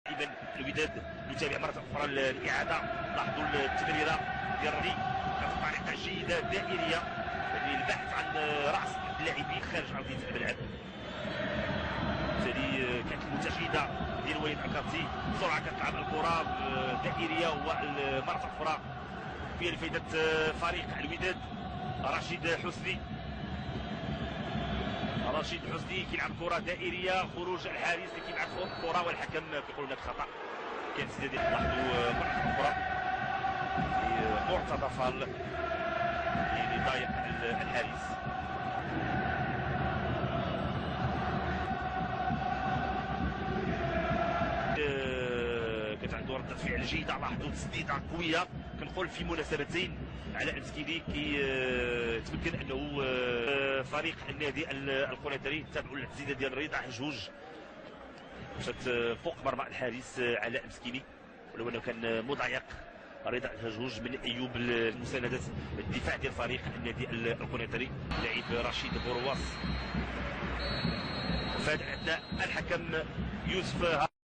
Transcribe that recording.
اذا الوداد يتابع مره اخرى الاعاده. لاحظوا التمريره ديال الري بطريقه جيده دائريه، يعني البحث عن راس اللاعبين خارج ارضيه الملعب. بالتالي كانت المتجهده ديال وليد عكارتي بسرعه كتلعب الكره دائريه، ومره اخرى فيها لفائده فريق الوداد. رشيد حسني كيلعب كره دائريه، خروج الحارس اللي كيبعث فوق الكره والحكم كيقول هناك خطا. كان تسديد. لاحظوا مره اخرى في معتضى فال اللي ضايق الحارس. كانت عنده ردة فعل جيدة. لاحظوا تسديدة قوية. كنقول في مناسبتين علاء المسكيني تمكن انه فريق النادي القنيطري تابعوا التسديده ديال رضا حجوج مشات فوق مرمى الحارس علاء المسكيني، ولو انه كان مضايق رضا حجوج من ايوب المساندات الدفاع ديال فريق النادي القنيطري. لاعب رشيد بورواس، وفي هذا الاثناء الحكم يوسف